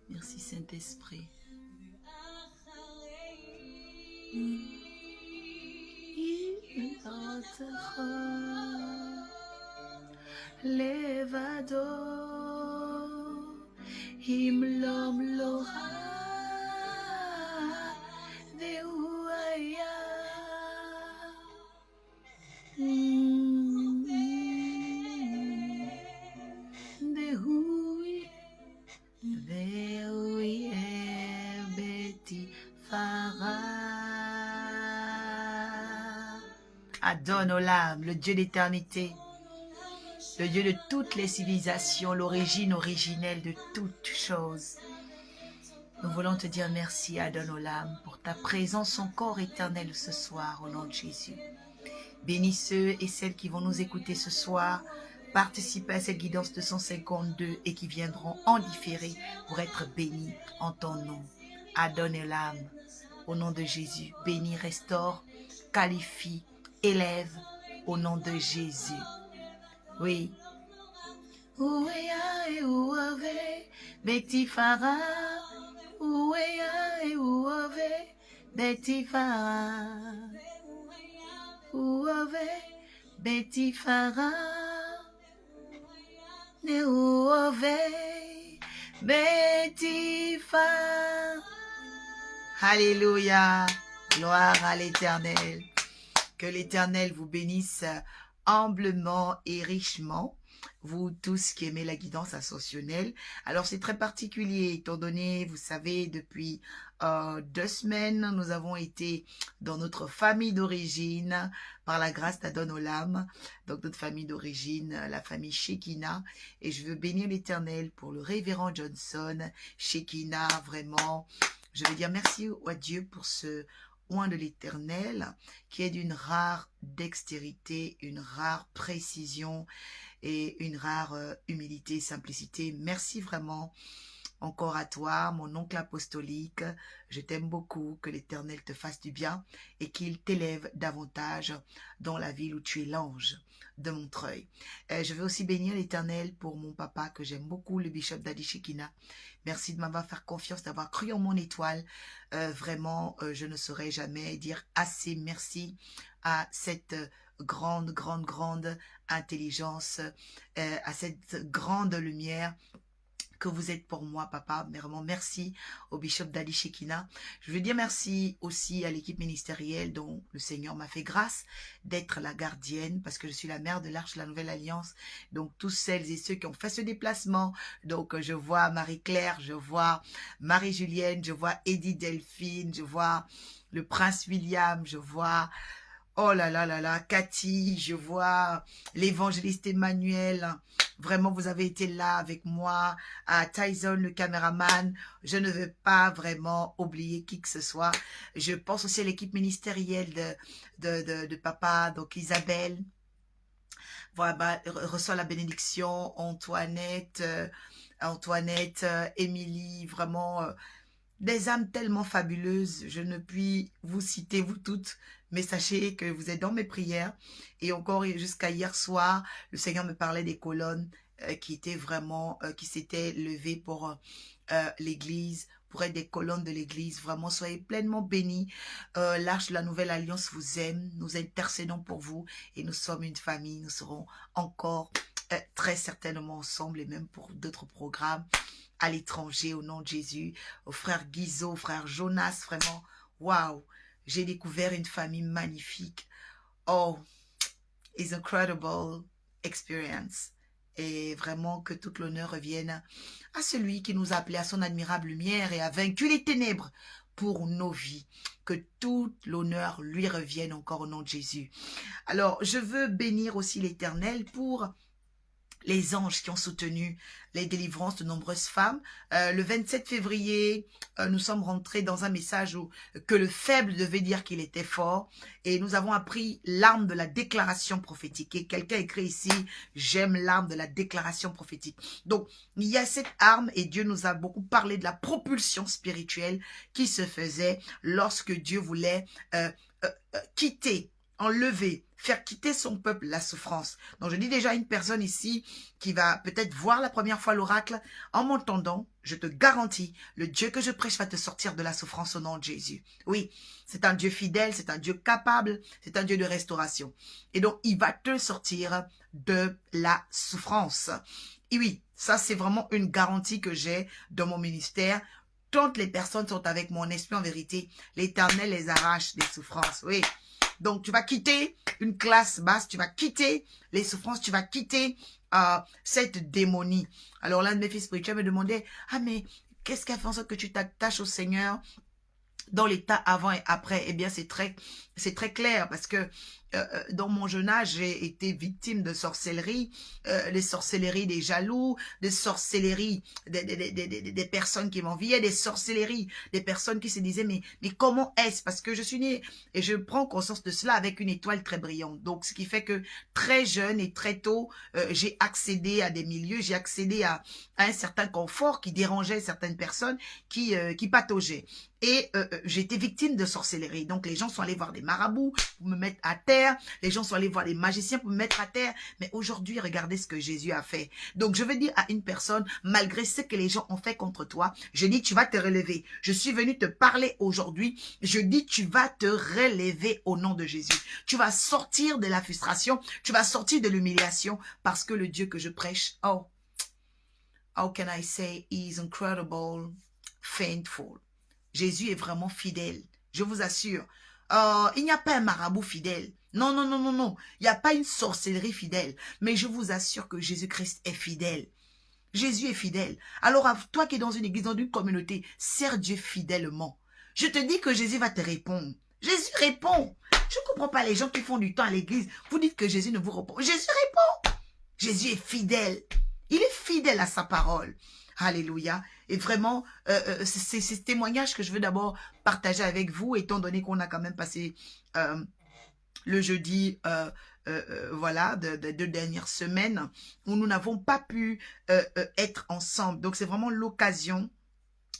Merci Saint-Esprit. Levado Himlom Loha Deuaya Dehui Dehui Beti Farah. Adonne Olam, le Dieu d'éternité, le Dieu de toutes les civilisations, l'origine originelle de toutes choses. Nous voulons te dire merci, Adonne Olam, pour ta présence encore éternelle ce soir, au nom de Jésus. Bénis ceux et celles qui vont nous écouter ce soir, participer à cette guidance 252 et qui viendront en différé pour être bénis en ton nom. Adonne Olam, au nom de Jésus, bénis, restaure, qualifie, élève, au nom de Jésus. Oui. Ouéa et ouave, Betty Farah. Ouéa et ouave, Betty Farah. Ouave, Betty Farah. Ne ouave, Betty Farah. Alléluia. Gloire à l'Éternel. Que l'Éternel vous bénisse humblement et richement, vous tous qui aimez la guidance ascensionnelle. Alors c'est très particulier, étant donné, vous savez, depuis 2 semaines, nous avons été dans notre famille d'origine, par la grâce d'Adonne Olam, donc notre famille d'origine, la famille Shekinah, et je veux bénir l'Éternel pour le révérend Johnson, Shekinah, vraiment, je veux dire merci à Dieu pour ce oint de l'Éternel, qui est d'une rare dextérité, une rare précision et une rare humilité, simplicité. Merci vraiment encore à toi, mon oncle apostolique. Je t'aime beaucoup, que l'Éternel te fasse du bien et qu'il t'élève davantage dans la ville où tu es l'ange de Montreuil. Je veux aussi bénir l'Éternel pour mon papa que j'aime beaucoup, le bishop Dadi Shekinah. Merci de m'avoir fait confiance, d'avoir cru en mon étoile. Vraiment, je ne saurais jamais dire assez merci à cette grande intelligence, à cette grande lumière que vous êtes pour moi, papa. Vraiment, merci au bishop Dadi Shekinah. Je veux dire merci aussi à l'équipe ministérielle dont le Seigneur m'a fait grâce d'être la gardienne, parce que je suis la mère de l'Arche de la Nouvelle Alliance. Donc, tous celles et ceux qui ont fait ce déplacement. Donc, je vois Marie-Claire, je vois Marie-Julienne, je vois Edith Delphine, je vois le Prince William, je vois... Oh là là là là, Cathy, je vois l'évangéliste Emmanuel. Vraiment, vous avez été là avec moi. À Tyson, le caméraman. Je ne veux pas vraiment oublier qui que ce soit. Je pense aussi à l'équipe ministérielle de papa, donc Isabelle. Voilà, reçoit la bénédiction. Antoinette, Émilie, vraiment... des âmes tellement fabuleuses, je ne puis vous citer, vous toutes, mais sachez que vous êtes dans mes prières. Et encore jusqu'à hier soir, le Seigneur me parlait des colonnes qui étaient vraiment, qui s'étaient levées pour l'église, pour être des colonnes de l'église. Vraiment, soyez pleinement bénis. L'Arche de la Nouvelle Alliance vous aime, nous intercédons pour vous et nous sommes une famille. Nous serons encore très certainement ensemble et même pour d'autres programmes à l'étranger, au nom de Jésus, au frère Guizot, au frère Jonas, vraiment, waouh, j'ai découvert une famille magnifique. Oh, it's incredible experience. Et vraiment que tout l'honneur revienne à celui qui nous a appelés à son admirable lumière et a vaincu les ténèbres pour nos vies. Que tout l'honneur lui revienne encore au nom de Jésus. Alors, je veux bénir aussi l'Éternel pour les anges qui ont soutenu les délivrances de nombreuses femmes. Le 27 février, nous sommes rentrés dans un message où que le faible devait dire qu'il était fort. Et nous avons appris l'arme de la déclaration prophétique. Et quelqu'un écrit ici, j'aime l'arme de la déclaration prophétique. Donc, il y a cette arme et Dieu nous a beaucoup parlé de la propulsion spirituelle qui se faisait lorsque Dieu voulait quitter, enlever, faire quitter son peuple la souffrance. Donc je dis déjà à une personne ici qui va peut-être voir la première fois l'oracle, en m'entendant, je te garantis, le Dieu que je prêche va te sortir de la souffrance au nom de Jésus. Oui, c'est un Dieu fidèle, c'est un Dieu capable, c'est un Dieu de restauration. Et donc il va te sortir de la souffrance. Et oui, ça c'est vraiment une garantie que j'ai dans mon ministère. Toutes les personnes sont avec mon esprit en vérité, l'Éternel les arrache des souffrances. Oui. Donc, tu vas quitter une classe basse, tu vas quitter les souffrances, tu vas quitter cette démonie. Alors, l'un de mes fils spirituels me demandait, ah mais qu'est-ce qui a fait en sorte que tu t'attaches au Seigneur dans l'état avant et après? Eh bien, c'est très clair parce que dans mon jeune âge, j'ai été victime de sorcellerie, des sorcelleries des jaloux, des sorcelleries des personnes qui m'enviaient, des sorcelleries des personnes qui se disaient mais comment est-ce? Parce que je suis née et je prends conscience de cela avec une étoile très brillante. Donc, ce qui fait que très jeune et très tôt, j'ai accédé à des milieux, j'ai accédé à un certain confort qui dérangeait certaines personnes, qui pataugeaient. Et j'ai été victime de sorcellerie. Donc, les gens sont allés voir des marabouts pour me mettre à terre. Les gens sont allés voir des magiciens pour me mettre à terre. Mais aujourd'hui, regardez ce que Jésus a fait. Donc, je veux dire à une personne, malgré ce que les gens ont fait contre toi, je dis, tu vas te relever. Je suis venu te parler aujourd'hui. Je dis, tu vas te relever au nom de Jésus. Tu vas sortir de la frustration. Tu vas sortir de l'humiliation parce que le Dieu que je prêche, oh, how can I say, he is incredible, faithful. Jésus est vraiment fidèle. Je vous assure. Il n'y a pas un marabout fidèle. Non, non, non, non, non. Il n'y a pas une sorcellerie fidèle. Mais je vous assure que Jésus-Christ est fidèle. Jésus est fidèle. Alors, toi qui es dans une église, dans une communauté, sers Dieu fidèlement. Je te dis que Jésus va te répondre. Jésus répond. Je ne comprends pas les gens qui font du temps à l'église. Vous dites que Jésus ne vous répond. Jésus répond. Jésus est fidèle. Il est fidèle à sa parole. Alléluia. Et vraiment, c'est ce témoignage que je veux d'abord partager avec vous, étant donné qu'on a quand même passé le jeudi, voilà, de dernières semaines, où nous n'avons pas pu être ensemble. Donc, c'est vraiment l'occasion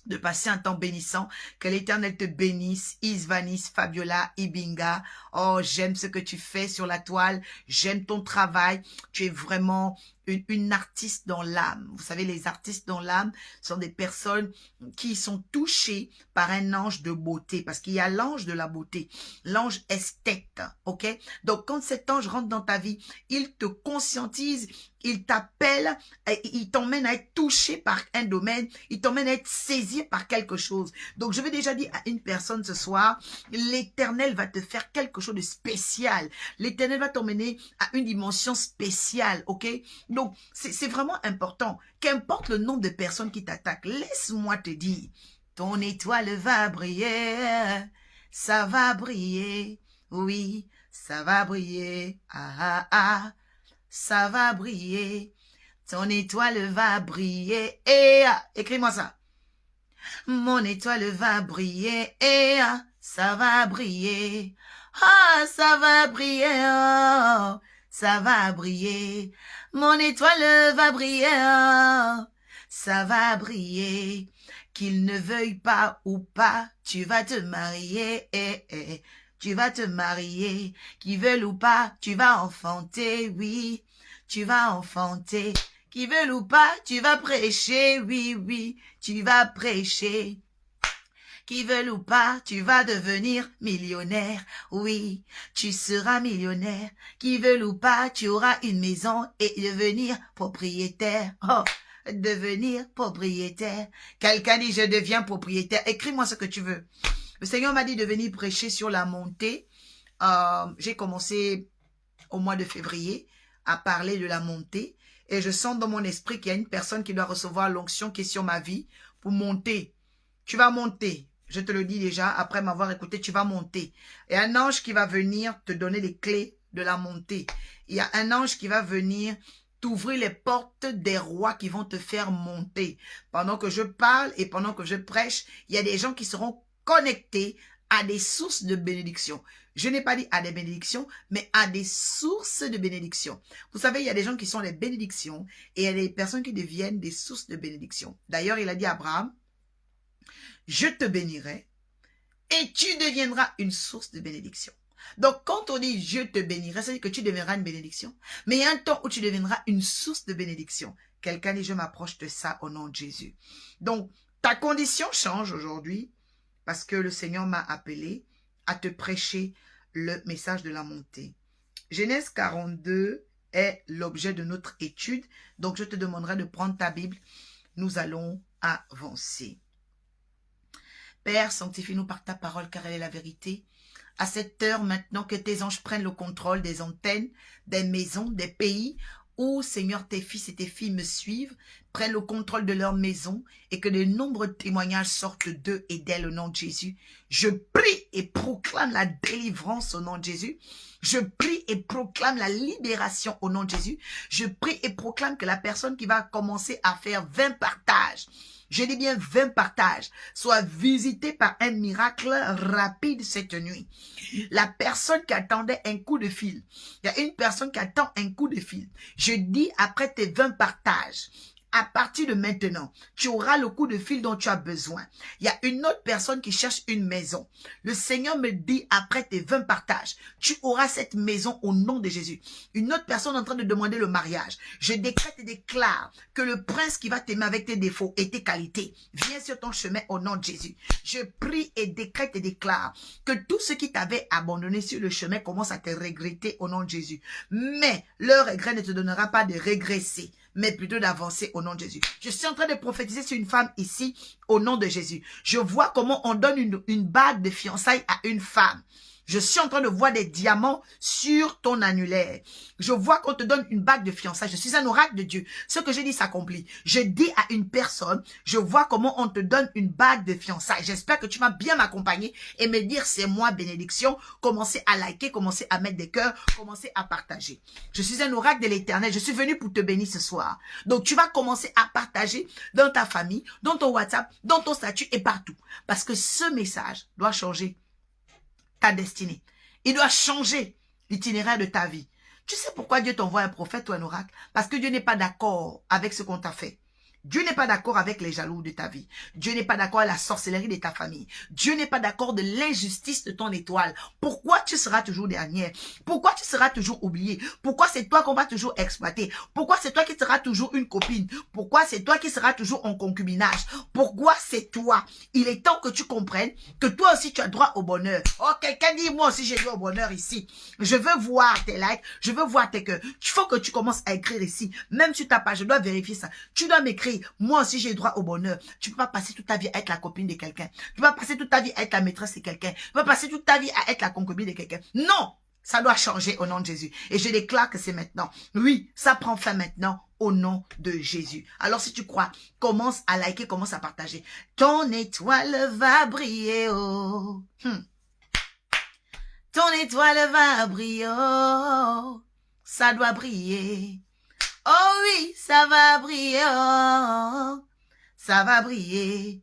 de passer un temps bénissant. Que l'Éternel te bénisse. Isvanis, Fabiola, Ibinga. Oh, j'aime ce que tu fais sur la toile. J'aime ton travail. Tu es vraiment une artiste dans l'âme. Vous savez, les artistes dans l'âme sont des personnes qui sont touchées par un ange de beauté. Parce qu'il y a l'ange de la beauté. L'ange esthète. Ok? Donc, quand cet ange rentre dans ta vie, il te conscientise, il t'appelle, il t'emmène à être touché par un domaine, il t'emmène à être saisi par quelque chose. Donc, je vais déjà dire à une personne ce soir, l'Éternel va te faire quelque chose de spécial. L'Éternel va t'emmener à une dimension spéciale, ok? Donc, c'est vraiment important. Qu'importe le nombre de personnes qui t'attaquent, laisse-moi te dire, ton étoile va briller, ça va briller, oui, ça va briller, ah ah ah. Ça va briller, ton étoile va briller, et écris-moi ça. Mon étoile va briller, et ça va briller, ah, ça va briller, oh, ça va briller. Mon étoile va briller, oh, ça va briller. Qu'il ne veuille pas ou pas, tu vas te marier, tu vas te marier, qu'ils veulent ou pas, tu vas enfanter, oui, tu vas enfanter, qu'ils veulent ou pas, tu vas prêcher, oui, oui, tu vas prêcher, qu'ils veulent ou pas, tu vas devenir millionnaire, oui, tu seras millionnaire, qu'ils veulent ou pas, tu auras une maison et devenir propriétaire, oh, devenir propriétaire. Quelqu'un dit, je deviens propriétaire, écris-moi ce que tu veux. Le Seigneur m'a dit de venir prêcher sur la montée. J'ai commencé au mois de février à parler de la montée. Et je sens dans mon esprit qu'il y a une personne qui doit recevoir l'onction qui est sur ma vie pour monter. Tu vas monter. Je te le dis déjà, après m'avoir écouté, tu vas monter. Et un ange qui va venir te donner les clés de la montée. Il y a un ange qui va venir t'ouvrir les portes des rois qui vont te faire monter. Pendant que je parle et pendant que je prêche, il y a des gens qui seront connectés à des sources de bénédiction. Je n'ai pas dit à des bénédictions, mais à des sources de bénédiction. Vous savez, il y a des gens qui sont les bénédictions et il y a des personnes qui deviennent des sources de bénédiction. D'ailleurs, il a dit à Abraham, je te bénirai et tu deviendras une source de bénédiction. Donc, quand on dit « je te bénirai », ça veut dire que tu deviendras une bénédiction. Mais il y a un temps où tu deviendras une source de bénédiction. Quelqu'un dit « je m'approche de ça au nom de Jésus ». Donc, ta condition change aujourd'hui parce que le Seigneur m'a appelé à te prêcher le message de la montée. Genèse 42 est l'objet de notre étude. Donc, je te demanderai de prendre ta Bible. Nous allons avancer. Père, sanctifie-nous par ta parole car elle est la vérité. À cette heure maintenant que tes anges prennent le contrôle des antennes, des maisons, des pays, où Seigneur tes fils et tes filles me suivent, prennent le contrôle de leur maison et que de nombreux témoignages sortent d'eux et d'elles au nom de Jésus. Je prie et proclame la délivrance au nom de Jésus. Je prie et proclame la libération au nom de Jésus. Je prie et proclame que la personne qui va commencer à faire 20 partages, je dis bien 20 partages, soit visitée par un miracle rapide cette nuit. La personne qui attendait un coup de fil, il y a une personne qui attend un coup de fil. Je dis après tes 20 partages, à partir de maintenant, tu auras le coup de fil dont tu as besoin. Il y a une autre personne qui cherche une maison. Le Seigneur me dit, après tes 20 partages, tu auras cette maison au nom de Jésus. Une autre personne est en train de demander le mariage. Je décrète et déclare que le prince qui va t'aimer avec tes défauts et tes qualités vient sur ton chemin au nom de Jésus. Je prie et décrète et déclare que tout ce qui t'avait abandonné sur le chemin commence à te regretter au nom de Jésus. Mais le regret ne te donnera pas de régresser, mais plutôt d'avancer au nom de Jésus. Je suis en train de prophétiser sur une femme ici, au nom de Jésus. Je vois comment on donne une bague de fiançailles à une femme. Je suis en train de voir des diamants sur ton annulaire. Je vois qu'on te donne une bague de fiançailles. Je suis un oracle de Dieu. Ce que j'ai dit s'accomplit. Je dis à une personne, je vois comment on te donne une bague de fiançailles. J'espère que tu vas bien m'accompagner et me dire c'est moi bénédiction. Commencez à liker, commencez à mettre des cœurs, commencez à partager. Je suis un oracle de l'Éternel. Je suis venu pour te bénir ce soir. Donc tu vas commencer à partager dans ta famille, dans ton WhatsApp, dans ton statut et partout. Parce que ce message doit changer ta destinée. Il doit changer l'itinéraire de ta vie. Tu sais pourquoi Dieu t'envoie un prophète ou un oracle? Parce que Dieu n'est pas d'accord avec ce qu'on t'a fait. Dieu n'est pas d'accord avec les jaloux de ta vie. Dieu n'est pas d'accord avec la sorcellerie de ta famille. Dieu n'est pas d'accord de l'injustice de ton étoile. Pourquoi tu seras toujours dernière? Pourquoi tu seras toujours oubliée? Pourquoi c'est toi qu'on va toujours exploiter? Pourquoi c'est toi qui seras toujours une copine? Pourquoi c'est toi qui seras toujours en concubinage? Pourquoi c'est toi? Il est temps que tu comprennes que toi aussi tu as droit au bonheur. Oh, quelqu'un dit moi aussi j'ai droit au bonheur ici. Je veux voir tes likes, je veux voir tes cœurs. Il faut que tu commences à écrire ici. Même sur ta page, je dois vérifier ça. Tu dois m'écrire. Moi aussi, j'ai droit au bonheur. Tu ne peux pas passer toute ta vie à être la copine de quelqu'un. Tu ne peux pas passer toute ta vie à être la maîtresse de quelqu'un. Tu ne peux pas passer toute ta vie à être la concubine de quelqu'un. Non, ça doit changer au nom de Jésus. Et je déclare que c'est maintenant. Oui, ça prend fin maintenant au nom de Jésus. Alors si tu crois, commence à liker, commence à partager. Ton étoile va briller. Oh. Ton étoile va briller. Oh. Ça doit briller. Oh oui, ça va briller, oh, ça va briller.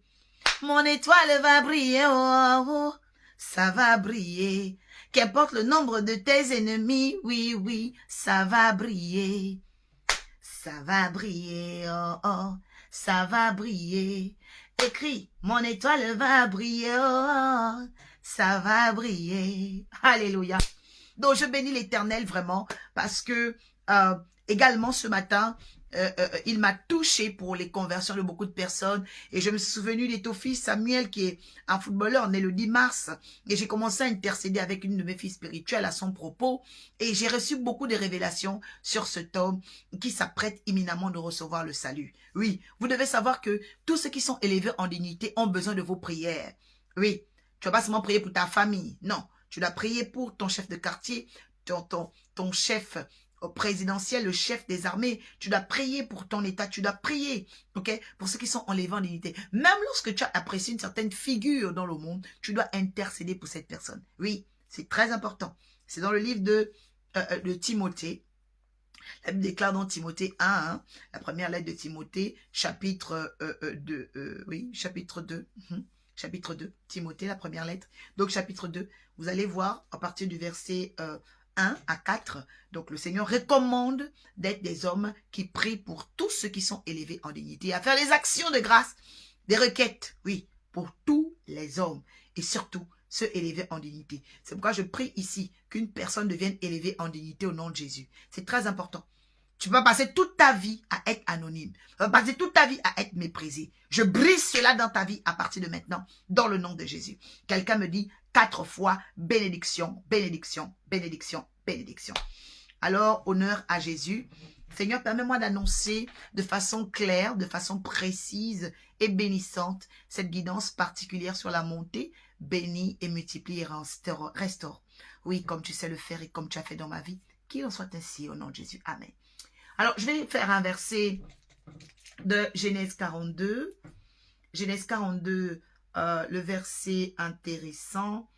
Mon étoile va briller, oh, oh, ça va briller. Qu'importe le nombre de tes ennemis, oui, oui, ça va briller. Ça va briller, oh, oh, ça va briller. Écris, mon étoile va briller, oh, ça va briller. Alléluia. Donc, je bénis l'Éternel vraiment parce que... également ce matin, il m'a touché pour les conversions de beaucoup de personnes. Et je me suis souvenu d'Étophile Samuel qui est un footballeur né le 10 mars. Et j'ai commencé à intercéder avec une de mes filles spirituelles à son propos. Et j'ai reçu beaucoup de révélations sur cet homme qui s'apprête imminemment de recevoir le salut. Oui, vous devez savoir que tous ceux qui sont élevés en dignité ont besoin de vos prières. Oui, tu ne vas pas seulement prier pour ta famille. Non, tu dois prier pour ton chef de quartier, ton chef présidentiel, le chef des armées. Tu dois prier pour ton état, tu dois prier, ok, pour ceux qui sont enlevés en dignité. Même lorsque tu as apprécié une certaine figure dans le monde, tu dois intercéder pour cette personne. Oui, c'est très important. C'est dans le livre de Timothée. La Bible déclare dans Timothée 1, hein, la première lettre de Timothée, chapitre 2, oui, chapitre 2, chapitre 2, Timothée, la première lettre, donc chapitre 2, vous allez voir à partir du verset 1 à 4, donc le Seigneur recommande d'être des hommes qui prient pour tous ceux qui sont élevés en dignité, à faire des actions de grâce, des requêtes, oui, pour tous les hommes, et surtout ceux élevés en dignité. C'est pourquoi je prie ici qu'une personne devienne élevée en dignité au nom de Jésus. C'est très important. Tu vas passer toute ta vie à être anonyme. Tu vas passer toute ta vie à être méprisé. Je brise cela dans ta vie à partir de maintenant, dans le nom de Jésus. Quelqu'un me dit 4 fois bénédiction, bénédiction, bénédiction, bénédiction. Alors, honneur à Jésus. Seigneur, permets-moi d'annoncer de façon claire, de façon précise et bénissante cette guidance particulière sur la montée. Bénis et multiplie et restaure. Oui, comme tu sais le faire et comme tu as fait dans ma vie, qu'il en soit ainsi au nom de Jésus. Amen. Alors, je vais faire un verset de Genèse 42. Genèse 42, le verset intéressant,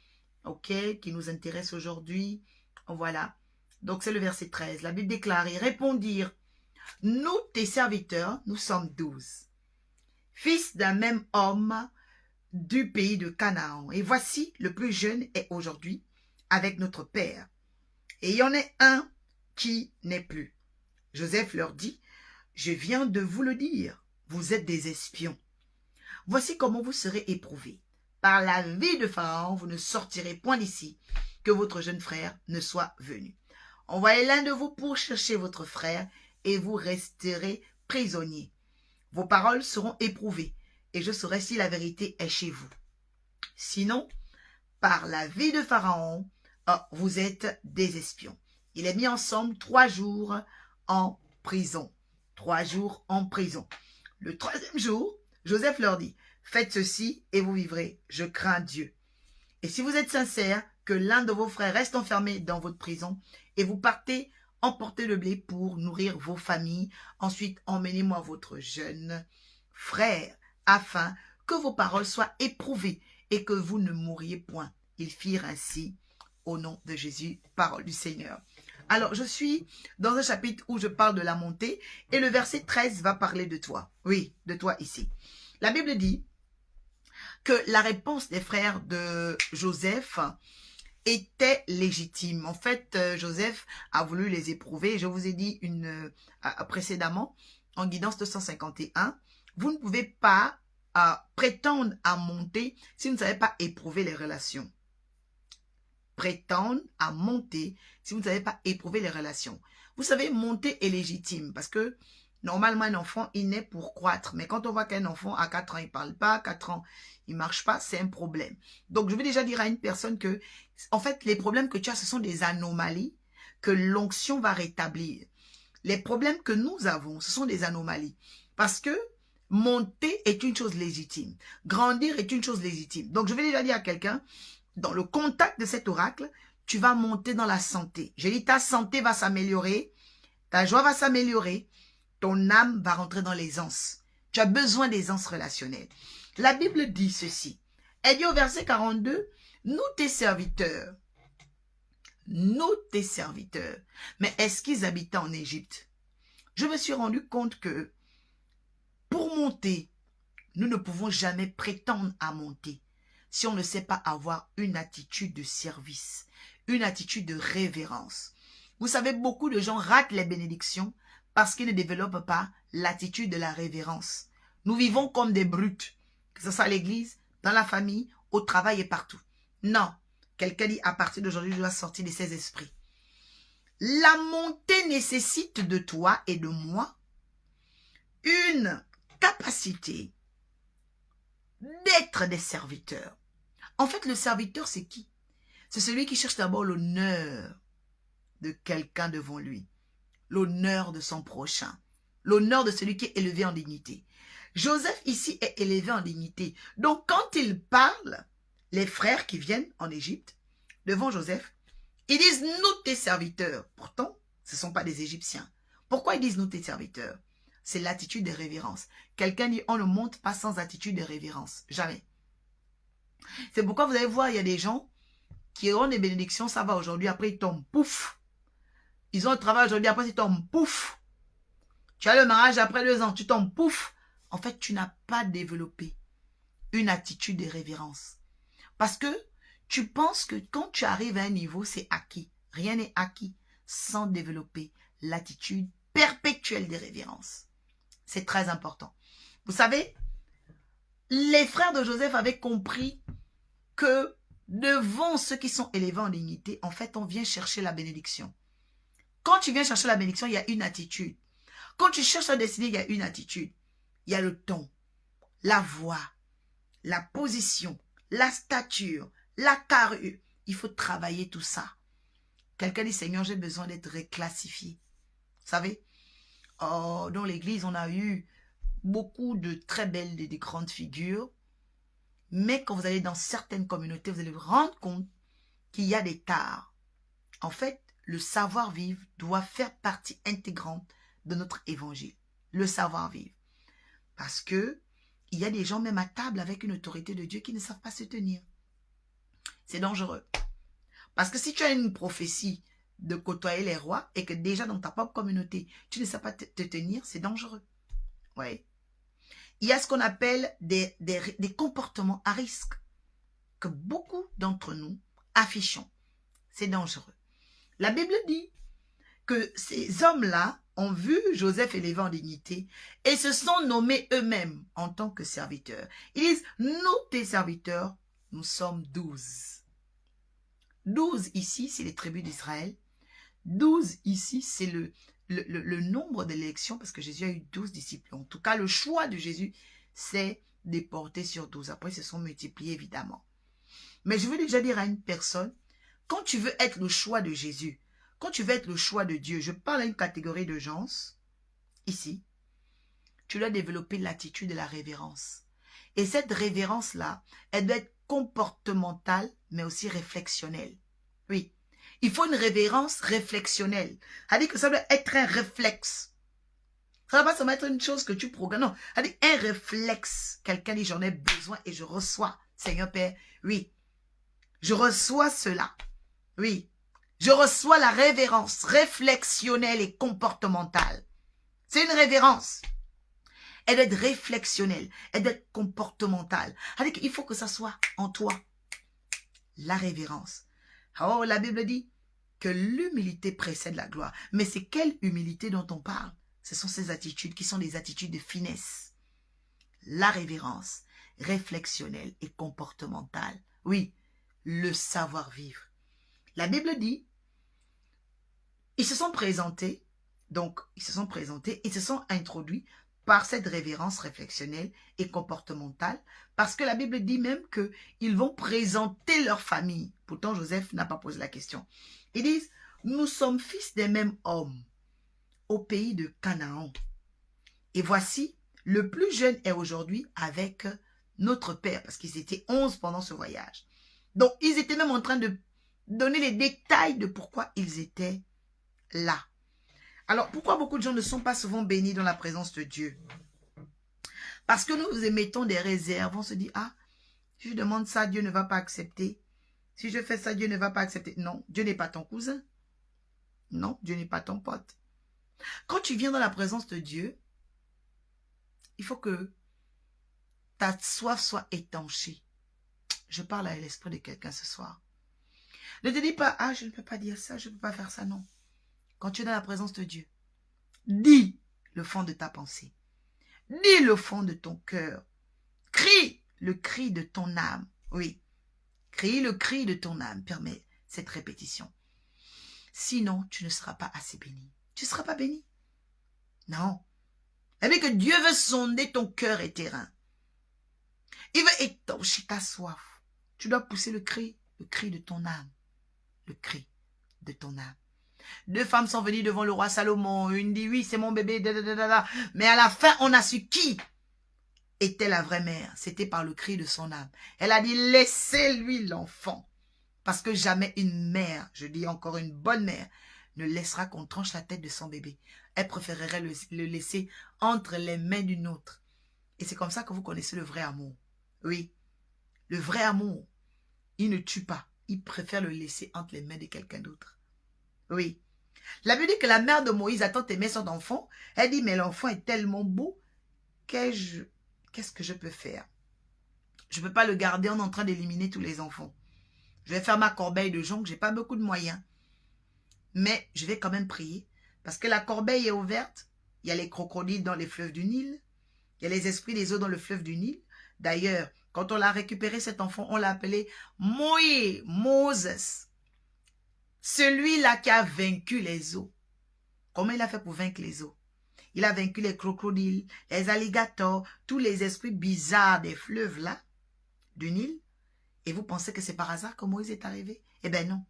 ok, qui nous intéresse aujourd'hui. Voilà. Donc, c'est le verset 13. La Bible déclare, ils répondirent, nous, tes serviteurs, nous sommes 12, fils d'un même homme du pays de Canaan. Et voici, le plus jeune est aujourd'hui avec notre père. Et il y en a un qui n'est plus. Joseph leur dit, je viens de vous le dire, vous êtes des espions. Voici comment vous serez éprouvés. Par la vie de Pharaon, vous ne sortirez point d'ici, que votre jeune frère ne soit venu. Envoyez l'un de vous pour chercher votre frère, et vous resterez prisonniers. Vos paroles seront éprouvées, et je saurai si la vérité est chez vous. Sinon, par la vie de Pharaon, vous êtes des espions. Il est mis ensemble 3 jours en prison. 3 jours en prison. Le 3e jour, Joseph leur dit, faites ceci et vous vivrez. Je crains Dieu. Et si vous êtes sincères, que l'un de vos frères reste enfermé dans votre prison et vous partez emporter le blé pour nourrir vos familles. Ensuite, emmenez-moi votre jeune frère afin que vos paroles soient éprouvées et que vous ne mouriez point. Ils firent ainsi au nom de Jésus, parole du Seigneur. Alors, je suis dans un chapitre où je parle de la montée et le verset 13 va parler de toi. Oui, de toi ici. La Bible dit que la réponse des frères de Joseph était légitime. En fait, Joseph a voulu les éprouver. Je vous ai dit précédemment, en guidance 251, vous ne pouvez pas prétendre à monter si vous ne savez pas éprouver les relations. Prétendre à monter si vous ne savez pas éprouver les relations. Vous savez, monter est légitime parce que normalement, un enfant, il naît pour croître. Mais quand on voit qu'un enfant à 4 ans, il ne parle pas, à 4 ans, il ne marche pas, c'est un problème. Donc, je vais déjà dire à une personne que, en fait, les problèmes que tu as, ce sont des anomalies que l'onction va rétablir. Les problèmes que nous avons, ce sont des anomalies. Parce que monter est une chose légitime. Grandir est une chose légitime. Donc, je vais déjà dire à quelqu'un, dans le contact de cet oracle, tu vas monter dans la santé. J'ai dit, ta santé va s'améliorer, ta joie va s'améliorer, ton âme va rentrer dans l'aisance. Tu as besoin d'aisance relationnelle. La Bible dit ceci. Elle dit au verset 42, nous tes serviteurs. Mais est-ce qu'ils habitaient en Égypte? Je me suis rendu compte que pour monter, nous ne pouvons jamais prétendre à monter si on ne sait pas avoir une attitude de service, une attitude de révérence. Vous savez, beaucoup de gens ratent les bénédictions parce qu'ils ne développent pas l'attitude de la révérence. Nous vivons comme des brutes, que ce soit à l'église, dans la famille, au travail et partout. Non, quelqu'un dit à partir d'aujourd'hui, je dois sortir de ces esprits. La montée nécessite de toi et de moi une capacité d'être des serviteurs. En fait, le serviteur, c'est qui? C'est celui qui cherche d'abord l'honneur de quelqu'un devant lui, l'honneur de son prochain, l'honneur de celui qui est élevé en dignité. Joseph ici est élevé en dignité. Donc quand il parle, les frères qui viennent en Égypte, devant Joseph, ils disent nous tes serviteurs. Pourtant, ce ne sont pas des Égyptiens. Pourquoi ils disent nous tes serviteurs? C'est l'attitude de révérence. Quelqu'un dit on ne monte pas sans attitude de révérence. Jamais. C'est pourquoi vous allez voir, il y a des gens qui auront des bénédictions, ça va aujourd'hui, après ils tombent, pouf. Ils ont un travail aujourd'hui, après tu tombes, pouf. Tu as le mariage après 2 ans, tu tombes, pouf. En fait, tu n'as pas développé une attitude de révérence. Parce que tu penses que quand tu arrives à un niveau, c'est acquis. Rien n'est acquis sans développer l'attitude perpétuelle de révérence. C'est très important. Vous savez, les frères de Joseph avaient compris que devant ceux qui sont élevés en dignité, en fait, on vient chercher la bénédiction. Quand tu viens chercher la bénédiction, il y a une attitude. Quand tu cherches la destinée, il y a une attitude. Il y a le ton, la voix, la position, la stature, la carrure. Il faut travailler tout ça. Quelqu'un dit, Seigneur, j'ai besoin d'être reclassifié. Vous savez, dans l'église, on a eu beaucoup de très belles, de grandes figures. Mais quand vous allez dans certaines communautés, vous allez vous rendre compte qu'il y a des tares. En fait, le savoir-vivre doit faire partie intégrante de notre évangile. Le savoir-vivre. Parce que il y a des gens même à table avec une autorité de Dieu qui ne savent pas se tenir. C'est dangereux. Parce que si tu as une prophétie de côtoyer les rois et que déjà dans ta propre communauté, tu ne sais pas te tenir, c'est dangereux. Oui. Il y a ce qu'on appelle des comportements à risque que beaucoup d'entre nous affichons. C'est dangereux. La Bible dit que ces hommes-là ont vu Joseph élevé en dignité et se sont nommés eux-mêmes en tant que serviteurs. Ils disent, nous, tes serviteurs, nous sommes 12. 12 ici, c'est les tribus d'Israël. 12 ici, c'est le nombre de l'élection, parce que Jésus a eu 12 disciples. En tout cas, le choix de Jésus, c'est de porter sur 12. Après, ils se sont multipliés, évidemment. Mais je veux déjà dire à une personne, quand tu veux être le choix de Jésus, quand tu veux être le choix de Dieu, je parle à une catégorie de gens, ici, tu dois développer l'attitude de la révérence. Et cette révérence-là, elle doit être comportementale, mais aussi réflexionnelle. Oui. Il faut une révérence réflexionnelle. C'est-à-dire que ça doit être un réflexe. Ça ne va pas seulement être une chose que tu programmes. Non, c'est-à-dire un réflexe. Quelqu'un dit, j'en ai besoin et je reçois. Seigneur Père, oui. Je reçois cela. Oui. Je reçois la révérence réflexionnelle et comportementale. C'est une révérence. Elle doit être réflexionnelle. Elle doit être comportementale. C'est-à-dire qu'il faut que ça soit en toi. La révérence. Oh, la Bible dit que l'humilité précède la gloire. Mais c'est quelle humilité dont on parle? Ce sont ces attitudes qui sont des attitudes de finesse. La révérence réflexionnelle et comportementale. Oui, le savoir-vivre. La Bible dit, ils se sont présentés, ils se sont introduits par cette révérence réflexionnelle et comportementale, parce que la Bible dit même qu'ils vont présenter leur famille. Pourtant, Joseph n'a pas posé la question. Ils disent, nous sommes fils des mêmes hommes au pays de Canaan. Et voici, le plus jeune est aujourd'hui avec notre père, parce qu'ils étaient 11 pendant ce voyage. Donc, ils étaient même en train de donner les détails de pourquoi ils étaient là. Alors, pourquoi beaucoup de gens ne sont pas souvent bénis dans la présence de Dieu? Parce que nous émettons des réserves. On se dit, ah, si je demande ça, Dieu ne va pas accepter. Si je fais ça, Dieu ne va pas accepter. Non, Dieu n'est pas ton cousin. Non, Dieu n'est pas ton pote. Quand tu viens dans la présence de Dieu, il faut que ta soif soit étanchée. Je parle à l'esprit de quelqu'un ce soir. Ne te dis pas, ah, je ne peux pas dire ça, je ne peux pas faire ça, non. Quand tu es dans la présence de Dieu, dis le fond de ta pensée. Dis le fond de ton cœur. Crie le cri de ton âme. Oui, crie le cri de ton âme. Permets cette répétition. Sinon, tu ne seras pas assez béni. Tu ne seras pas béni. Non. Mais que Dieu veut sonder ton cœur et tes reins. Il veut étancher ta soif. Tu dois pousser le cri de ton âme. Le cri de ton âme. 2 femmes sont venues devant le roi Salomon. Une dit, oui, c'est mon bébé. Mais à la fin, on a su qui était la vraie mère. C'était par le cri de son âme. Elle a dit, laissez-lui l'enfant. Parce que jamais une mère, je dis encore une bonne mère, ne laissera qu'on tranche la tête de son bébé. Elle préférerait le laisser entre les mains d'une autre. Et c'est comme ça que vous connaissez le vrai amour. Oui, le vrai amour, il ne tue pas. Il préfère le laisser entre les mains de quelqu'un d'autre. Oui. La Bible dit que la mère de Moïse a tant aimé son enfant. Elle dit, mais l'enfant est tellement beau. Qu'est-ce que je peux faire? Je ne peux pas le garder en train d'éliminer tous les enfants. Je vais faire ma corbeille de jonc. Je n'ai pas beaucoup de moyens. Mais je vais quand même prier. Parce que la corbeille est ouverte. Il y a les crocodiles dans les fleuves du Nil. Il y a les esprits des eaux dans le fleuve du Nil. D'ailleurs, quand on l'a récupéré, cet enfant, on l'a appelé Moses. Celui-là qui a vaincu les eaux. Comment il a fait pour vaincre les eaux? Il a vaincu les crocodiles, les alligators, tous les esprits bizarres des fleuves là, du Nil. Et vous pensez que c'est par hasard que Moïse est arrivé? Eh bien non.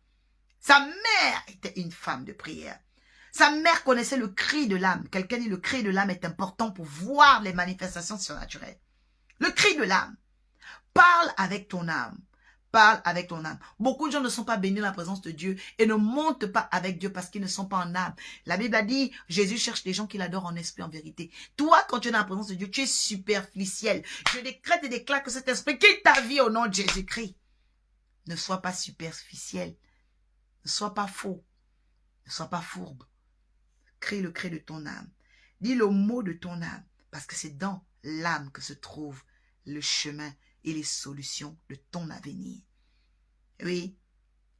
Sa mère était une femme de prière. Sa mère connaissait le cri de l'âme. Quelqu'un dit le cri de l'âme est important pour voir les manifestations surnaturelles. Le cri de l'âme. Parle avec ton âme. Parle avec ton âme. Beaucoup de gens ne sont pas bénis dans la présence de Dieu et ne montent pas avec Dieu parce qu'ils ne sont pas en âme. La Bible a dit, Jésus cherche des gens qui l'adorent en esprit, en vérité. Toi, quand tu es dans la présence de Dieu, tu es superficiel. Je décrète et déclare que cet esprit quitte ta vie au nom de Jésus-Christ. Ne sois pas superficiel. Ne sois pas faux. Ne sois pas fourbe. Crie le cri de ton âme. Dis le mot de ton âme. Parce que c'est dans l'âme que se trouve le chemin et les solutions de ton avenir. Oui,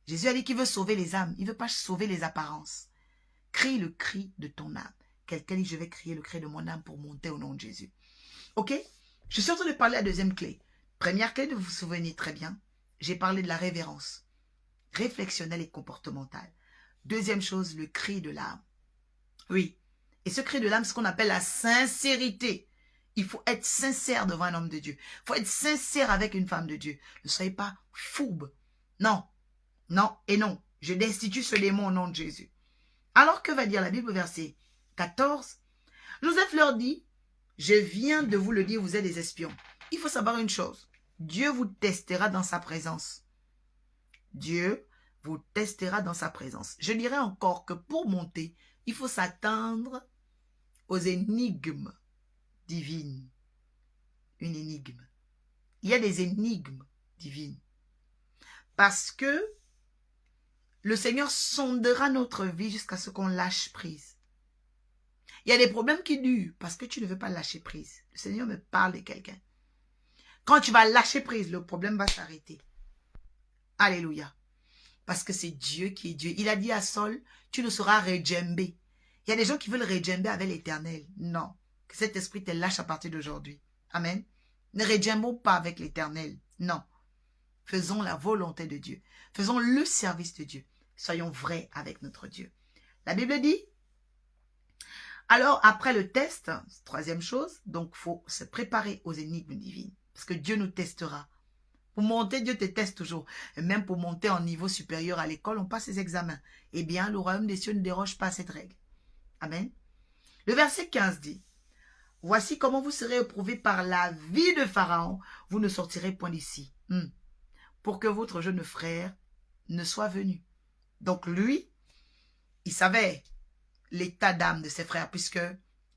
Jésus a dit qu'il veut sauver les âmes. Il ne veut pas sauver les apparences. Crie le cri de ton âme. Quelqu'un dit, je vais crier le cri de mon âme pour monter au nom de Jésus. Ok? Je suis en train de parler de la deuxième clé. Première clé, de vous souvenir très bien. J'ai parlé de la révérence. Réflexionnelle et comportementale. Deuxième chose, le cri de l'âme. Oui. Et ce cri de l'âme, c'est ce qu'on appelle la sincérité. Il faut être sincère devant un homme de Dieu. Il faut être sincère avec une femme de Dieu. Ne soyez pas fourbe. Non, non et non. Je destitue ce démon au nom de Jésus. Alors que va dire la Bible, verset 14? Joseph leur dit, je viens de vous le dire, vous êtes des espions. Il faut savoir une chose. Dieu vous testera dans sa présence. Dieu vous testera dans sa présence. Je dirais encore que pour monter, il faut s'attendre aux énigmes divines. Une énigme. Il y a des énigmes divines. Parce que le Seigneur sondera notre vie jusqu'à ce qu'on lâche prise. Il y a des problèmes qui durent parce que tu ne veux pas lâcher prise. Le Seigneur me parle de quelqu'un. Quand tu vas lâcher prise, le problème va s'arrêter. Alléluia. Parce que c'est Dieu qui est Dieu. Il a dit à Saul, tu ne seras redjembé. Il y a des gens qui veulent redjember avec l'Éternel. Non. Que cet esprit te lâche à partir d'aujourd'hui. Amen. Ne redjembons pas avec l'Éternel. Non. Faisons la volonté de Dieu. Faisons le service de Dieu. Soyons vrais avec notre Dieu. La Bible dit, alors après le test, troisième chose, donc il faut se préparer aux énigmes divines. Parce que Dieu nous testera. Pour monter, Dieu te teste toujours. Et même pour monter en niveau supérieur à l'école, on passe les examens. Eh bien, le royaume des cieux ne déroge pas à cette règle. Amen. Le verset 15 dit, « Voici comment vous serez éprouvés par la vie de Pharaon. Vous ne sortirez point d'ici. Pour que votre jeune frère ne soit venu. » Donc lui, il savait l'état d'âme de ses frères, puisque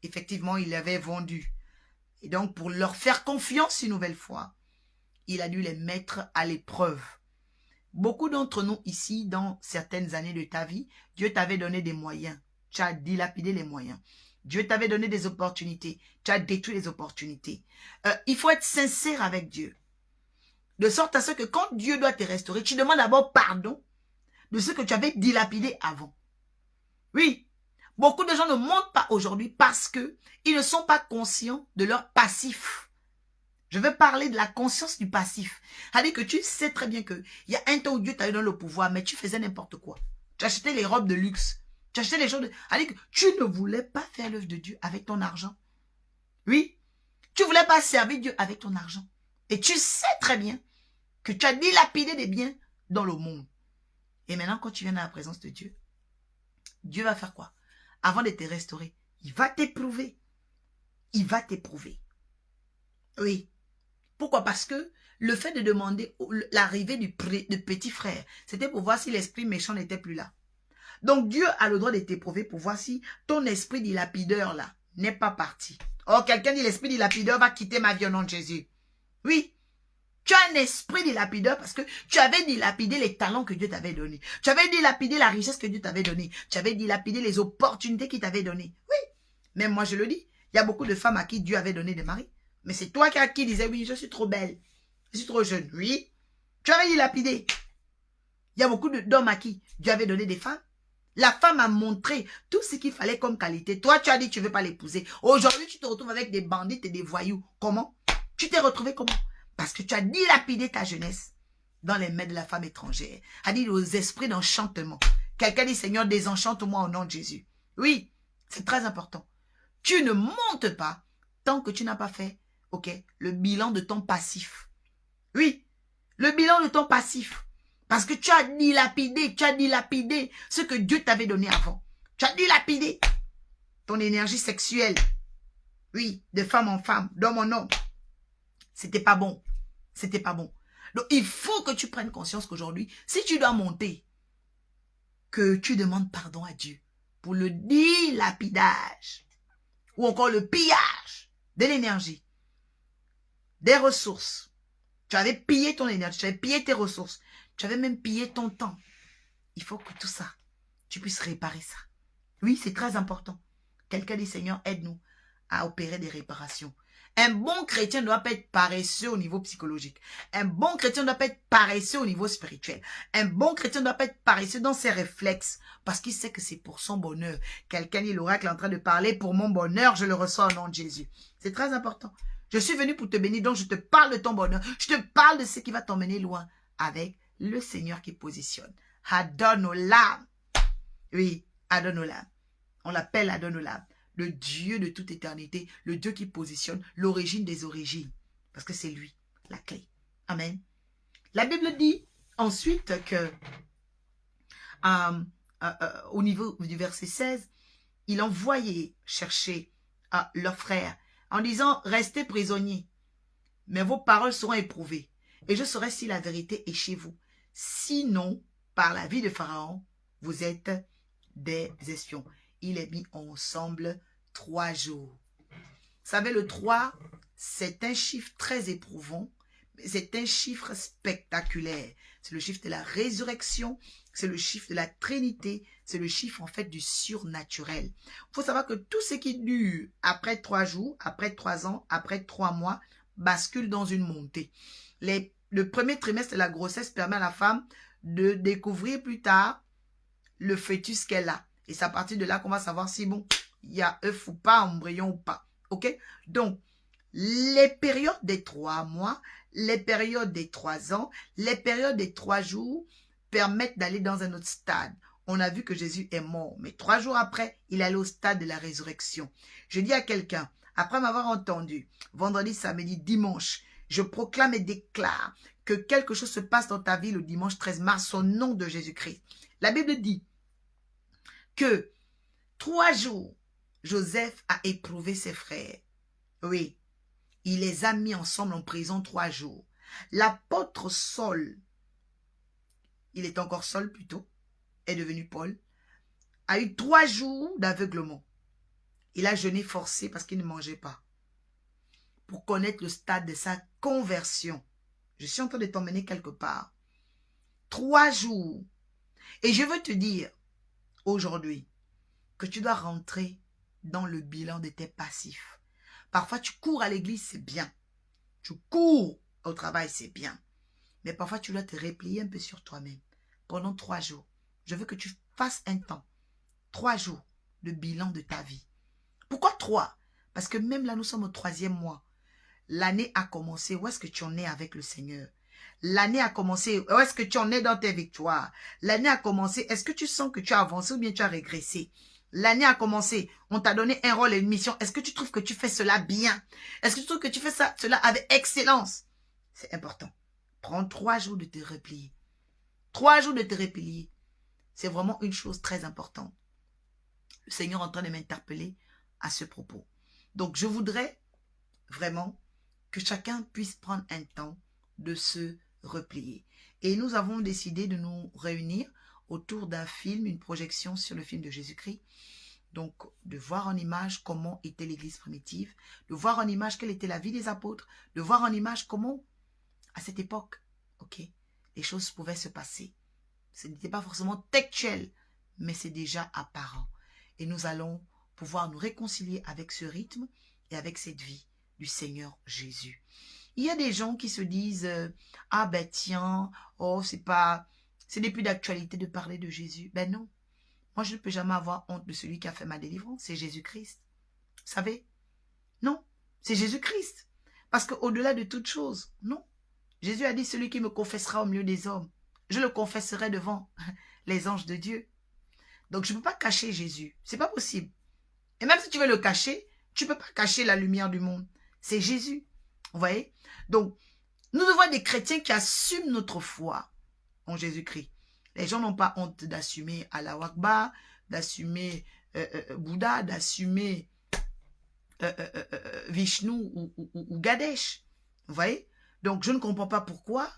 effectivement, il avait vendu. Et donc, pour leur faire confiance une nouvelle fois, il a dû les mettre à l'épreuve. Beaucoup d'entre nous ici, dans certaines années de ta vie, Dieu t'avait donné des moyens. Tu as dilapidé les moyens. Dieu t'avait donné des opportunités. Tu as détruit les opportunités. Il faut être sincère avec Dieu. De sorte à ce que quand Dieu doit te restaurer, tu demandes d'abord pardon de ce que tu avais dilapidé avant. Oui, beaucoup de gens ne montent pas aujourd'hui parce qu'ils ne sont pas conscients de leur passif. Je veux parler de la conscience du passif. C'est-à-dire que tu sais très bien qu'il y a un temps où Dieu t'a donné le pouvoir, mais tu faisais n'importe quoi. Tu achetais les robes de luxe. Tu achetais les choses de... C'est-à-dire que tu ne voulais pas faire l'œuvre de Dieu avec ton argent. Oui. Tu ne voulais pas servir Dieu avec ton argent. Et tu sais très bien que tu as dilapidé des biens dans le monde. Et maintenant, quand tu viens dans la présence de Dieu, Dieu va faire quoi? Avant de te restaurer, il va t'éprouver. Il va t'éprouver. Oui. Pourquoi? Parce que le fait de demander l'arrivée du petit frère, c'était pour voir si l'esprit méchant n'était plus là. Donc Dieu a le droit de t'éprouver pour voir si ton esprit dilapideur là n'est pas parti. Oh, quelqu'un dit l'esprit dilapideur va quitter ma vie au nom de Jésus. Oui. Tu as un esprit dilapideur parce que tu avais dilapidé les talents que Dieu t'avait donnés. Tu avais dilapidé la richesse que Dieu t'avait donnée. Tu avais dilapidé les opportunités qu'il t'avait données. Oui, même moi je le dis. Il y a beaucoup de femmes à qui Dieu avait donné des maris. Mais c'est toi qui disais, oui, je suis trop belle. Je suis trop jeune. Oui, tu avais dilapidé. Il y a beaucoup d'hommes à qui Dieu avait donné des femmes. La femme a montré tout ce qu'il fallait comme qualité. Toi, tu as dit que tu ne veux pas l'épouser. Aujourd'hui, tu te retrouves avec des bandites et des voyous. Comment? Tu t'es retrouvé comment? Parce que tu as dilapidé ta jeunesse dans les mains de la femme étrangère. A dit aux esprits d'enchantement. Quelqu'un dit, Seigneur, désenchante-moi au nom de Jésus. Oui, c'est très important. Tu ne montes pas tant que tu n'as pas fait, ok, le bilan de ton passif. Oui, le bilan de ton passif. Parce que tu as dilapidé ce que Dieu t'avait donné avant. Tu as dilapidé ton énergie sexuelle. Oui, de femme en femme, d'homme en homme. C'était pas bon. C'était pas bon. Donc, il faut que tu prennes conscience qu'aujourd'hui, si tu dois monter, que tu demandes pardon à Dieu pour le dilapidage ou encore le pillage de l'énergie, des ressources. Tu avais pillé ton énergie, tu avais pillé tes ressources, tu avais même pillé ton temps. Il faut que tout ça, tu puisses réparer ça. Oui, c'est très important. Quelqu'un dit, Seigneur, aide-nous à opérer des réparations. Un bon chrétien ne doit pas être paresseux au niveau psychologique. Un bon chrétien ne doit pas être paresseux au niveau spirituel. Un bon chrétien ne doit pas être paresseux dans ses réflexes parce qu'il sait que c'est pour son bonheur. Quelqu'un dit, l'oracle est en train de parler pour mon bonheur, je le reçois au nom de Jésus. C'est très important. Je suis venu pour te bénir, donc je te parle de ton bonheur. Je te parle de ce qui va t'emmener loin avec le Seigneur qui positionne. Adonolam. Oui, Adonolam. On l'appelle Adonolam. Le Dieu de toute éternité, le Dieu qui positionne l'origine des origines. Parce que c'est lui, la clé. Amen. La Bible dit ensuite que, au niveau du verset 16, il envoyait chercher leurs frères en disant, restez prisonniers, mais vos paroles seront éprouvées. Et je saurai si la vérité est chez vous. Sinon, par la vie de Pharaon, vous êtes des espions. Il est mis ensemble 3 jours. Vous savez, le 3, c'est un chiffre très éprouvant, mais c'est un chiffre spectaculaire. C'est le chiffre de la résurrection, c'est le chiffre de la Trinité, c'est le chiffre en fait du surnaturel. Il faut savoir que tout ce qui dure après 3 jours, après 3 ans, après 3 mois, bascule dans une montée. Le premier trimestre de la grossesse permet à la femme de découvrir plus tard le fœtus qu'elle a. Et c'est à partir de là qu'on va savoir si, bon, il y a œuf ou pas, embryon ou pas. OK? Donc, les périodes des 3 mois, les périodes des 3 ans, les périodes des 3 jours permettent d'aller dans un autre stade. On a vu que Jésus est mort, mais 3 jours après, il est allé au stade de la résurrection. Je dis à quelqu'un, après m'avoir entendu, vendredi, samedi, dimanche, je proclame et déclare que quelque chose se passe dans ta vie le dimanche 13 mars au nom de Jésus-Christ. La Bible dit que 3 jours, Joseph a éprouvé ses frères. Oui, il les a mis ensemble en prison 3 jours. L'apôtre Saul, il est encore Saul plutôt, est devenu Paul, a eu 3 jours d'aveuglement. Il a jeûné forcé parce qu'il ne mangeait pas. Pour connaître le stade de sa conversion. Je suis en train de t'emmener quelque part. 3 jours. Et je veux te dire, aujourd'hui, que tu dois rentrer dans le bilan de tes passifs. Parfois, tu cours à l'église, c'est bien. Tu cours au travail, c'est bien. Mais parfois, tu dois te replier un peu sur toi-même. Pendant 3 jours, je veux que tu fasses un temps. 3 jours de bilan de ta vie. Pourquoi 3? Parce que même là, nous sommes au 3e mois. L'année a commencé. Où est-ce que tu en es avec le Seigneur? L'année a commencé. Où est-ce que tu en es dans tes victoires? L'année a commencé. Est-ce que tu sens que tu as avancé ou bien tu as régressé? L'année a commencé. On t'a donné un rôle et une mission. Est-ce que tu trouves que tu fais cela bien? Est-ce que tu trouves que tu fais cela avec excellence? C'est important. Prends 3 jours de te replier. 3 jours de te replier. C'est vraiment une chose très importante. Le Seigneur est en train de m'interpeller à ce propos. Donc, je voudrais vraiment que chacun puisse prendre un temps de se replier. Et nous avons décidé de nous réunir autour d'un film, une projection sur le film de Jésus-Christ. Donc, de voir en image comment était l'église primitive, de voir en image quelle était la vie des apôtres, de voir en image comment à cette époque, ok, les choses pouvaient se passer. Ce n'était pas forcément textuel, mais c'est déjà apparent. Et nous allons pouvoir nous réconcilier avec ce rythme et avec cette vie du Seigneur Jésus. Il y a des gens qui se disent ah ben tiens, oh ce n'est plus d'actualité de parler de Jésus. Ben non, moi je ne peux jamais avoir honte de celui qui a fait ma délivrance, c'est Jésus-Christ. Vous savez? Non, c'est Jésus-Christ. Parce qu'au-delà de toute chose, non. Jésus a dit, celui qui me confessera au milieu des hommes, je le confesserai devant les anges de Dieu. Donc je ne peux pas cacher Jésus, c'est pas possible. Et même si tu veux le cacher, tu ne peux pas cacher la lumière du monde. C'est Jésus, vous voyez? Donc, nous devons être des chrétiens qui assument notre foi en Jésus-Christ. Les gens n'ont pas honte d'assumer Allah Akbar, d'assumer Bouddha, d'assumer Vishnu ou Ganesh. Vous voyez? Donc, je ne comprends pas pourquoi,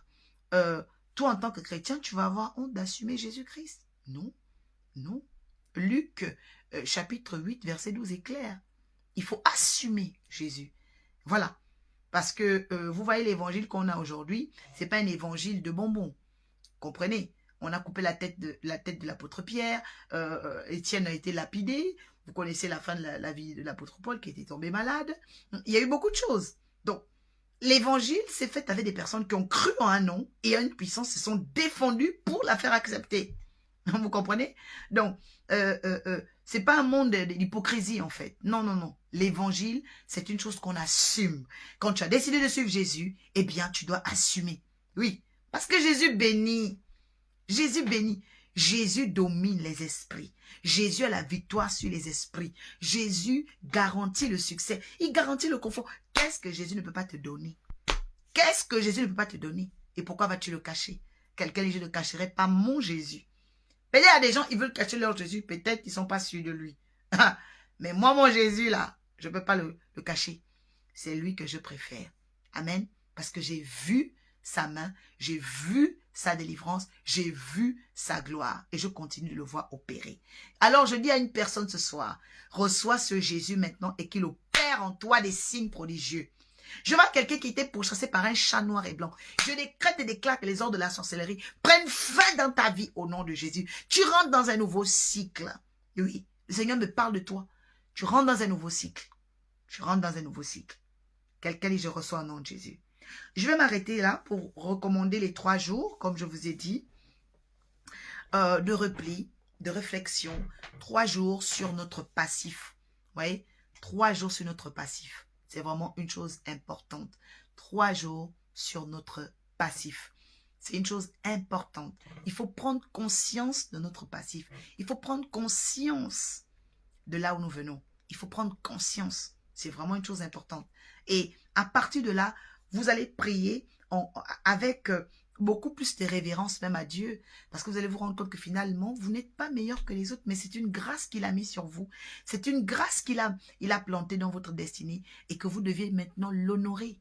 toi, en tant que chrétien, tu vas avoir honte d'assumer Jésus-Christ. Non, non. Luc, chapitre 8, verset 12 est clair. Il faut assumer Jésus. Voilà. Parce que, vous voyez l'évangile qu'on a aujourd'hui, ce n'est pas un évangile de bonbons. Comprenez? On a coupé la tête de l'apôtre Pierre, Étienne a été lapidé, vous connaissez la fin de la vie de l'apôtre Paul qui était tombé malade. Il y a eu beaucoup de choses. Donc, l'évangile s'est fait avec des personnes qui ont cru en un nom et à une puissance, se sont défendues pour la faire accepter. Vous comprenez? Donc, c'est pas un monde d'hypocrisie en fait. Non, non, non. L'évangile, c'est une chose qu'on assume. Quand tu as décidé de suivre Jésus, eh bien, tu dois assumer. Oui, parce que Jésus bénit. Jésus bénit. Jésus domine les esprits. Jésus a la victoire sur les esprits. Jésus garantit le succès. Il garantit le confort. Qu'est-ce que Jésus ne peut pas te donner? Qu'est-ce que Jésus ne peut pas te donner? Et pourquoi vas-tu le cacher? Quelqu'un dit, je ne cacherai pas mon Jésus. Mais il y a des gens, ils veulent cacher leur Jésus. Peut-être qu'ils ne sont pas sûrs de lui. Mais moi, mon Jésus, là, je ne peux pas le cacher. C'est lui que je préfère. Amen. Parce que j'ai vu sa main, j'ai vu sa délivrance, j'ai vu sa gloire. Et je continue de le voir opérer. Alors, je dis à une personne ce soir, reçois ce Jésus maintenant et qu'il opère en toi des signes prodigieux. Je vois quelqu'un qui était pourchassé par un chat noir et blanc. Je décrète et déclare que les ordres de la sorcellerie prennent fin dans ta vie au nom de Jésus. Tu rentres dans un nouveau cycle. Oui, le Seigneur me parle de toi. Tu rentres dans un nouveau cycle. Tu rentres dans un nouveau cycle. Quelqu'un dit, je reçois au nom de Jésus. Je vais m'arrêter là pour recommander les 3 jours, comme je vous ai dit, de repli, de réflexion. 3 jours sur notre passif. Vous voyez, 3 jours sur notre passif. C'est vraiment une chose importante. 3 jours sur notre passif. C'est une chose importante. Il faut prendre conscience de notre passif. Il faut prendre conscience de là où nous venons. Il faut prendre conscience. C'est vraiment une chose importante. Et à partir de là, vous allez prier avec beaucoup plus de révérence même à Dieu. Parce que vous allez vous rendre compte que finalement, vous n'êtes pas meilleur que les autres, mais c'est une grâce qu'il a mise sur vous. C'est une grâce qu'il a plantée dans votre destinée et que vous devez maintenant l'honorer.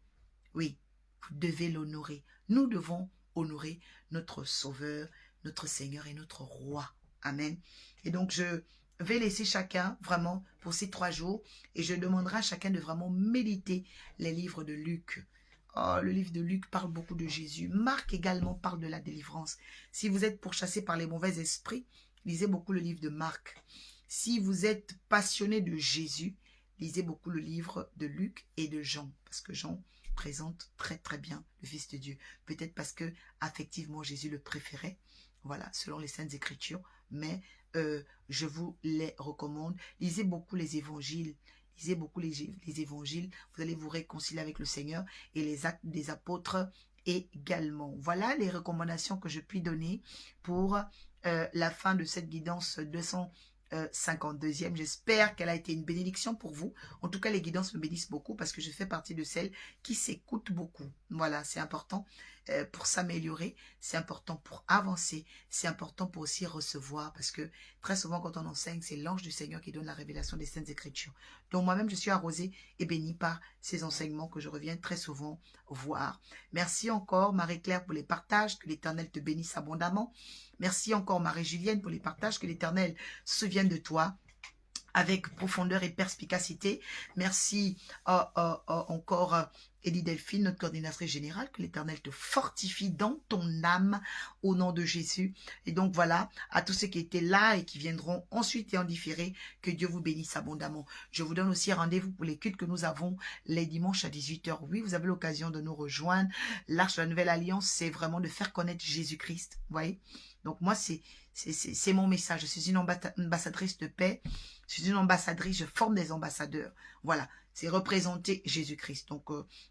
Oui, vous devez l'honorer. Nous devons honorer notre Sauveur, notre Seigneur et notre Roi. Amen. Et donc, je vais laisser chacun vraiment pour ces 3 jours et je demanderai à chacun de vraiment méditer les livres de Luc. Oh, le livre de Luc parle beaucoup de Jésus. Marc également parle de la délivrance. Si vous êtes pourchassé par les mauvais esprits, lisez beaucoup le livre de Marc. Si vous êtes passionné de Jésus, lisez beaucoup le livre de Luc et de Jean. Parce que Jean présente très très bien le Fils de Dieu. Peut-être parce que affectivement Jésus le préférait. Voilà, selon les Saintes Écritures. Mais je vous les recommande. Lisez beaucoup les évangiles. Lisez beaucoup les évangiles. Vous allez vous réconcilier avec le Seigneur et les actes des apôtres également. Voilà les recommandations que je puis donner pour la fin de cette guidance 252e. J'espère qu'elle a été une bénédiction pour vous. En tout cas, les guidances me bénissent beaucoup parce que je fais partie de celles qui s'écoutent beaucoup. Voilà, c'est important pour s'améliorer, c'est important pour avancer, c'est important pour aussi recevoir parce que très souvent quand on enseigne, c'est l'ange du Seigneur qui donne la révélation des Saintes Écritures. Donc moi-même, je suis arrosée et bénie par ces enseignements que je reviens très souvent voir. Merci encore Marie-Claire pour les partages, que l'Éternel te bénisse abondamment. Merci encore Marie-Julienne pour les partages, que l'Éternel se souvienne de toi avec profondeur et perspicacité. Merci encore Eddie Delphine, notre coordinatrice générale, que l'Éternel te fortifie dans ton âme au nom de Jésus. Et donc voilà, à tous ceux qui étaient là et qui viendront ensuite et en différé, que Dieu vous bénisse abondamment. Je vous donne aussi rendez-vous pour les cultes que nous avons les dimanches à 18 h. Oui, vous avez l'occasion de nous rejoindre. L'Arche de la Nouvelle Alliance, c'est vraiment de faire connaître Jésus-Christ. Vous voyez? Donc moi, c'est mon message. Je suis une ambassadrice de paix. Je suis une ambassadrice, je forme des ambassadeurs. Voilà, c'est représenter Jésus-Christ. Donc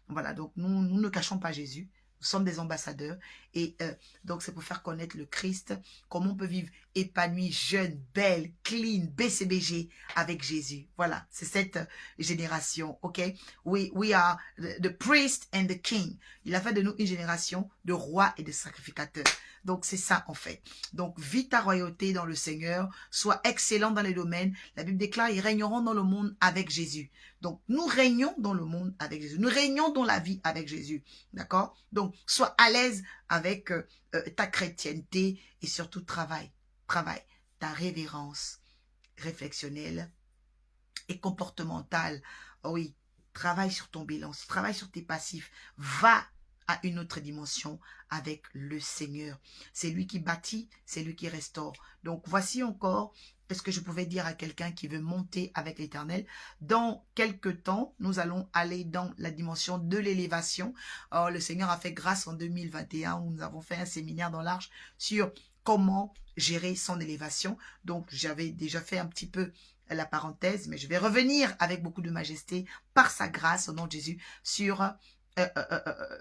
voilà, donc nous ne cachons pas Jésus. Nous sommes des ambassadeurs et donc c'est pour faire connaître le Christ, comment on peut vivre épanoui, jeune, belle, clean, BCBG avec Jésus. Voilà, c'est cette génération, ok? We are the priest and the king. Il a fait de nous une génération de rois et de sacrificateurs. Donc c'est ça en fait. Donc vis ta royauté dans le Seigneur, sois excellent dans les domaines. La Bible déclare, ils régneront dans le monde avec Jésus. Donc nous régnons dans le monde avec Jésus. Nous régnons dans la vie avec Jésus. D'accord? Donc sois à l'aise avec ta chrétienté et surtout travaille ta révérence réflexionnelle et comportementale. Oh oui, travaille sur ton bilan, travaille sur tes passifs. Va à une autre dimension avec le Seigneur. C'est lui qui bâtit, c'est lui qui restaure. Donc voici encore ce que je pouvais dire à quelqu'un qui veut monter avec l'Éternel. Dans quelques temps, nous allons aller dans la dimension de l'élévation. Le Seigneur a fait grâce en 2021 où nous avons fait un séminaire dans l'Arche sur comment gérer son élévation. Donc j'avais déjà fait un petit peu la parenthèse, mais je vais revenir avec beaucoup de majesté par sa grâce au nom de Jésus sur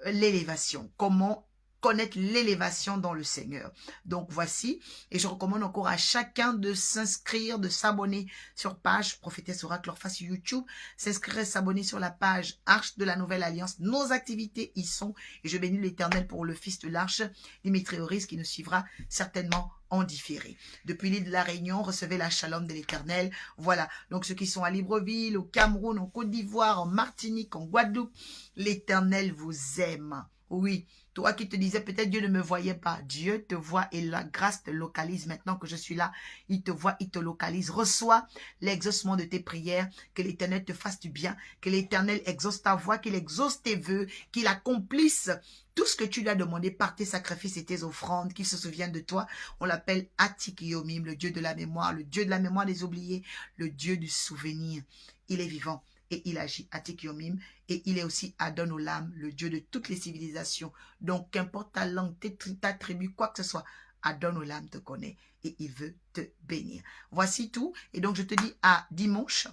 l'élévation, comment connaître l'élévation dans le Seigneur. Donc voici, et je recommande encore à chacun de s'inscrire, de s'abonner sur page Prophétesse Oracle Orpha sur YouTube, s'inscrire et s'abonner sur la page Arche de la Nouvelle Alliance. Nos activités y sont, et je bénis l'Éternel pour le Fils de l'Arche, Dimitri Oris, qui nous suivra certainement en différé. Depuis l'île de la Réunion, recevez la shalom de l'Éternel. Voilà, donc ceux qui sont à Libreville, au Cameroun, en Côte d'Ivoire, en Martinique, en Guadeloupe, l'Éternel vous aime. Oui, toi qui te disais peut-être Dieu ne me voyait pas, Dieu te voit et la grâce te localise. Maintenant que je suis là, il te voit, il te localise. Reçois l'exaucement de tes prières, que l'Éternel te fasse du bien, que l'Éternel exauce ta voix, qu'il exauce tes vœux, qu'il accomplisse tout ce que tu lui as demandé par tes sacrifices et tes offrandes, qu'il se souvienne de toi. On l'appelle Atikiyomim, le Dieu de la mémoire, le Dieu de la mémoire des oubliés, le Dieu du souvenir. Il est vivant et il agit, Atikiyomim, et il est aussi Adon-Olam, le Dieu de toutes les civilisations. Donc, qu'importe ta langue, ta tribu, quoi que ce soit, Adon-Olam te connaît et il veut te bénir. Voici tout. Et donc, je te dis à dimanche,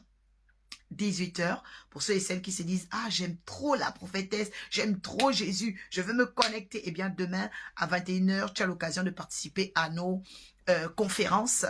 18 h, pour ceux et celles qui se disent « Ah, j'aime trop la prophétesse, j'aime trop Jésus, je veux me connecter. » Eh bien, demain, à 21 h, tu as l'occasion de participer à nos conférences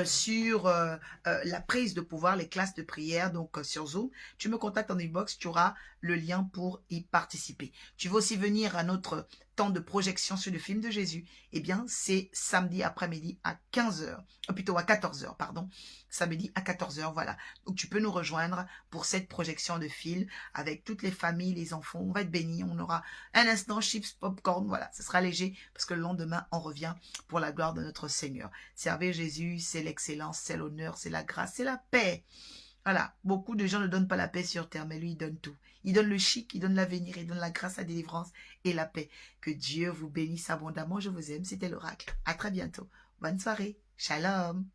sur la prise de pouvoir, les classes de prière, donc sur Zoom. Tu me contactes en inbox, tu auras le lien pour y participer. Tu veux aussi venir à notre temps de projection sur le film de Jésus. Eh bien, c'est samedi après-midi à 15 h, plutôt à 14 h, pardon. Samedi à 14 h, voilà. Donc, tu peux nous rejoindre pour cette projection de film avec toutes les familles, les enfants. On va être bénis. On aura un instant chips, popcorn, voilà. Ce sera léger parce que le lendemain, on revient pour la gloire de notre Seigneur. Servir Jésus, c'est l'excellence, c'est l'honneur, c'est la grâce, c'est la paix. Voilà, beaucoup de gens ne donnent pas la paix sur terre, mais lui, il donne tout. Il donne le chic, il donne l'avenir, il donne la grâce, la délivrance et la paix. Que Dieu vous bénisse abondamment. Je vous aime. C'était l'oracle. À très bientôt. Bonne soirée. Shalom.